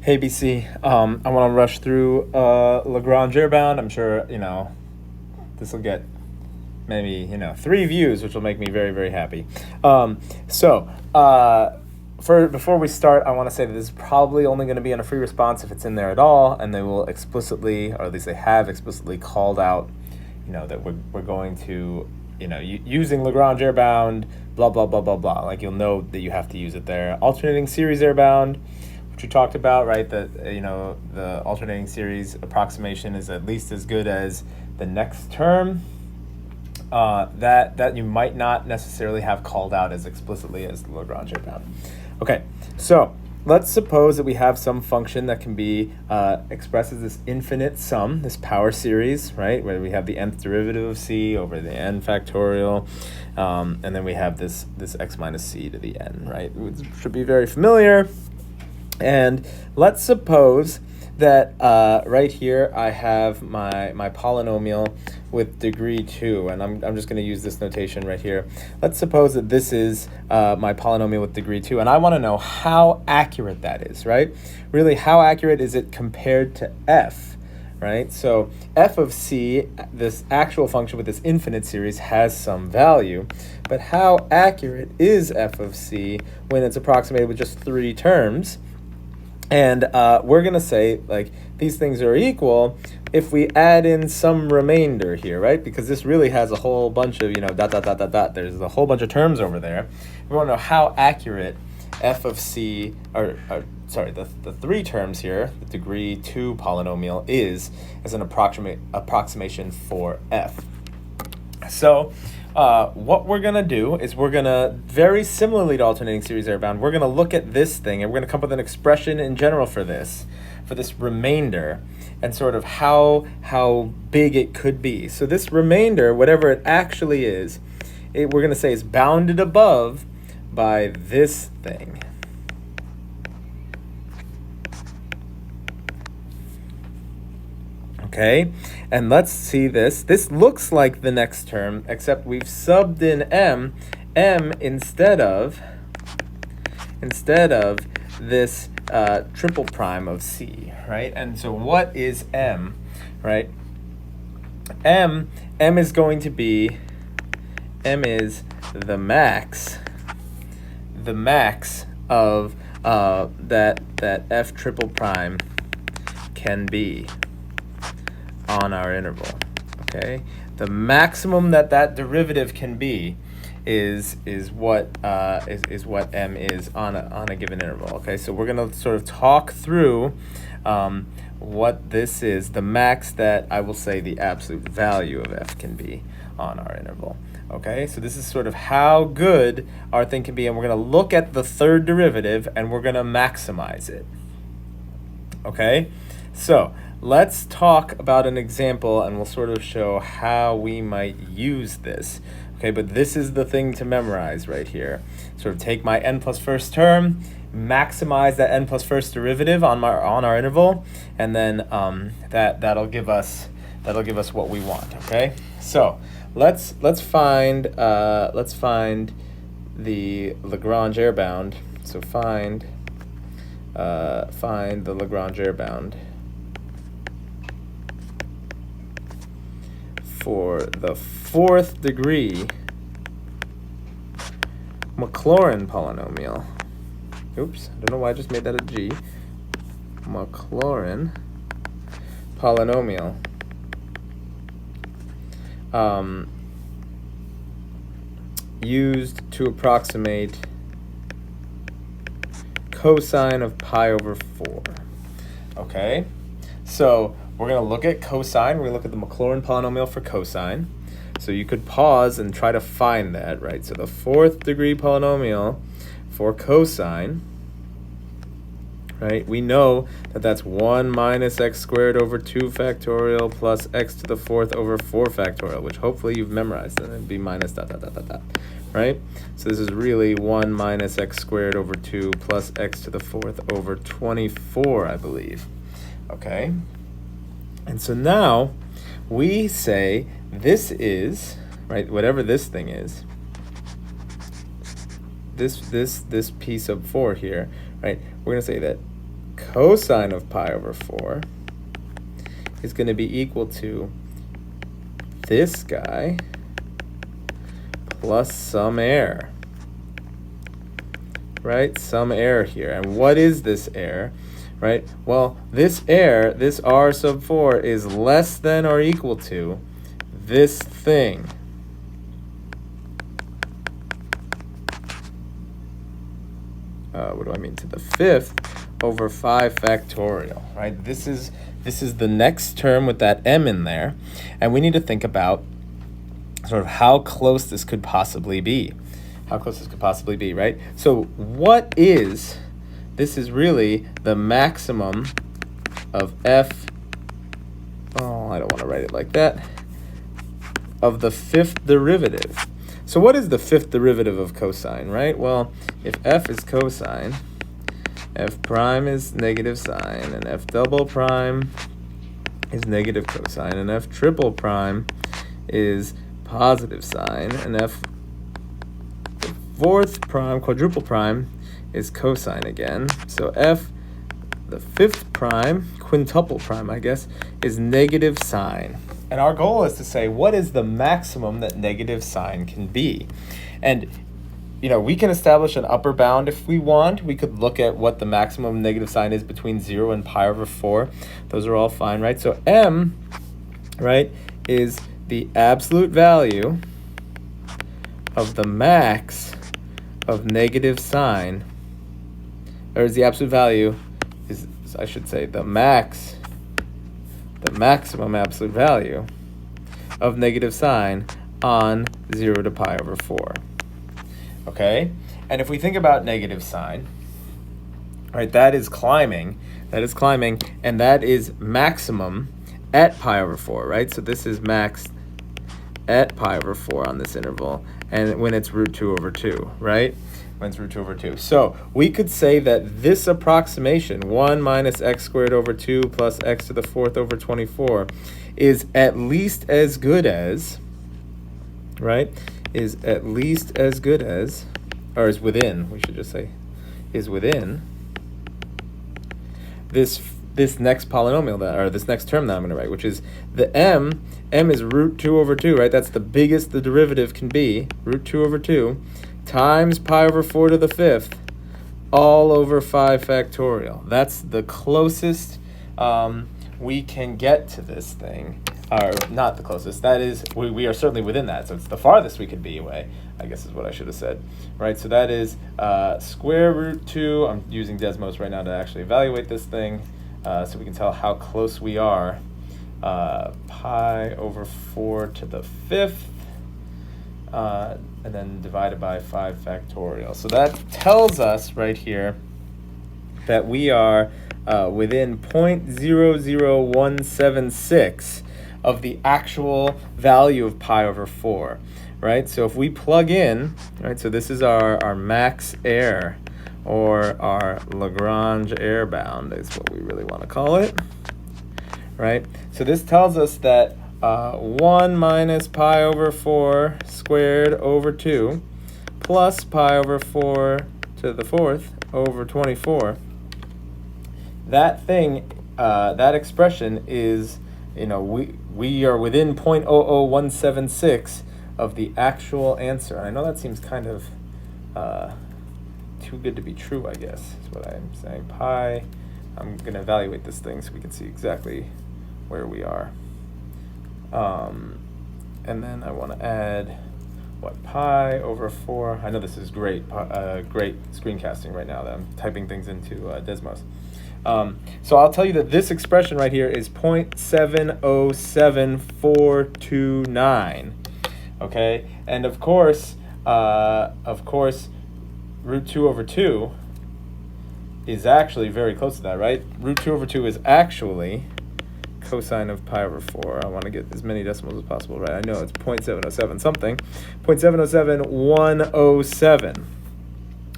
Hey BC, I want to rush through Lagrange Airbound. I'm sure this will get maybe 3 views, which will make me very very happy. So for before we start, I want to say that this is probably only going to be on a free response if it's in there at all, and they will explicitly, or at least they have explicitly called out, that we're going to using Lagrange Airbound, blah blah blah blah blah. Like you'll know that you have to use it there. Alternating series Airbound, which we talked about, right? That the alternating series approximation is at least as good as the next term. That you might not necessarily have called out as explicitly as the Lagrange Airbound. Okay, so let's suppose that we have some function that can be expressed as this infinite sum, this power series, right? Where we have the nth derivative of c over the n factorial, and then we have this x minus c to the n, right? It should be very familiar. And let's suppose that right here I have my polynomial with degree 2, and I'm just going to use this notation right here. Let's suppose that this is my polynomial with degree 2, and I want to know how accurate that is, right? Really, how accurate is it compared to f, right? So f of c, this actual function with this infinite series, has some value, but how accurate is f of c when it's approximated with just 3 terms? And we're going to say, like, these things are equal if we add in some remainder here, right? Because this really has a whole bunch of, dot, dot, dot, dot, dot. There's a whole bunch of terms over there. We want to know how accurate f of c, the 3 terms here, the degree 2 polynomial, is as an approximation for f. So what we're going to do is we're going to, very similarly to alternating series Airbound, we're going to look at this thing and we're going to come up with an expression in general for this remainder, and sort of how big it could be. So this remainder, whatever it actually is, we're going to say is bounded above by this thing. Okay, and let's see this. This looks like the next term, except we've subbed in m instead of this triple prime of c, right? And so what is m, right? M is going to be, m is the max of that f triple prime can be on our interval. Okay, the maximum that derivative can be is what m is on a given interval. Okay, so we're gonna sort of talk through what this is, the max that I will say the absolute value of f can be on our interval. Okay, so this is sort of how good our thing can be, and we're gonna look at the third derivative and we're gonna maximize it. Okay, so let's talk about an example and we'll sort of show how we might use this. Okay, but this is the thing to memorize right here. Sort of take my n plus first term, maximize that n plus first derivative on our interval, and then that'll give us what we want. Okay, so let's find the Lagrange Airbound. So find the Lagrange Airbound for the 4th degree Maclaurin polynomial. Oops, I don't know why I just made that a G. Maclaurin polynomial. Used to approximate cosine of pi over 4. Okay, so we're going to look at cosine. We're going to look at the Maclaurin polynomial for cosine. So you could pause and try to find that, right? So the 4th degree polynomial for cosine, right? We know that that's 1 minus x squared over 2 factorial plus x to the 4th over 4 factorial, which hopefully you've memorized. And it'd be minus dot, dot, dot, dot, dot, right? So this is really 1 minus x squared over 2 plus x to the 4th over 24, I believe. Okay? And so now we say this is, right, whatever this thing is, this piece of 4 here, right, we're going to say that cosine of pi over 4 is going to be equal to this guy plus some error, right? Some error here. And what is this error, right? Well, this error, this r sub 4, is less than or equal to this thing. What do I mean? To the 5th over 5 factorial, right? This is the next term with that m in there, and we need to think about sort of how close this could possibly be. How close this could possibly be, right? So what is, this is really the maximum of f, oh, I don't want to write it like that, of the 5th derivative. So what is the 5th derivative of cosine, right? Well, if f is cosine, f prime is negative sine, and f double prime is negative cosine, and f triple prime is positive sine, and f fourth prime, quadruple prime, is cosine again. So f, the 5th prime, quintuple prime, I guess, is negative sine. And our goal is to say, what is the maximum that negative sine can be? And, you know, we can establish an upper bound if we want. We could look at what the maximum negative sine is between 0 and pi over 4. Those are all fine, right? So m, right, is the absolute value of the max of negative sine, or is the absolute value, is, I should say, the maximum absolute value of negative sine on 0 to pi over 4. Okay? And if we think about negative sine, right, that is climbing, and that is maximum at pi over 4, right? So this is max at pi over 4 on this interval, and when it's root 2 over 2, right? When it's root 2 over 2. So we could say that this approximation, 1 minus x squared over 2 plus x to the 4th over 24, is at least as good as, right? Is at least as good as, or is within, we should just say, is within this next polynomial that, or this next term that I'm going to write, which is the m is root 2 over 2, right? That's the biggest the derivative can be, root 2 over 2, times pi over 4 to the 5th, all over 5 factorial. That's the closest we can get to this thing. Or not the closest, that is, we are certainly within that, so it's the farthest we could be away, I guess is what I should have said, right? So that is square root 2, I'm using Desmos right now to actually evaluate this thing, so we can tell how close we are, pi over 4 to the 5th, and then divided by 5 factorial. So that tells us right here that we are within 0.00176 of the actual value of pi over 4, right? So if we plug in, right, so this is our max error, or our Lagrange error bound is what we really want to call it, right? So this tells us that 1 minus pi over 4 squared over 2 plus pi over 4 to the 4th over 24, that thing, that expression is, you know, we are within 0.00176 of the actual answer. And I know that seems kind of too good to be true, I guess, is what I'm saying. Pi, I'm going to evaluate this thing so we can see exactly where we are. And then I want to add, what, pi over 4. I know this is great screencasting right now that I'm typing things into Desmos. So I'll tell you that this expression right here is 0.707429, okay? And of course, root 2 over 2 is actually very close to that, right? Root 2 over 2 is actually cosine of pi over 4. I want to get as many decimals as possible, right? I know it's 0.707 something, 0.707107,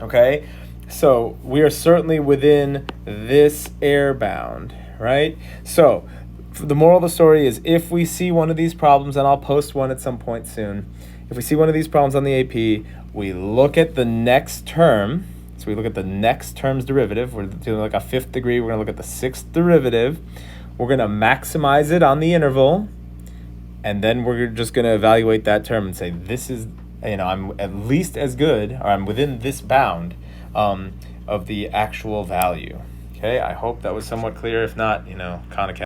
okay? So we are certainly within this error bound, right? So the moral of the story is, if we see one of these problems, and I'll post one at some point soon, if we see one of these problems on the AP, we look at the next term. So we look at the next term's derivative. We're doing like a 5th degree. We're going to look at the 6th derivative. We're going to maximize it on the interval. And then we're just going to evaluate that term and say, this is, I'm at least as good, or I'm within this bound of the actual value. Okay, I hope that was somewhat clear. If not, Khan Academy.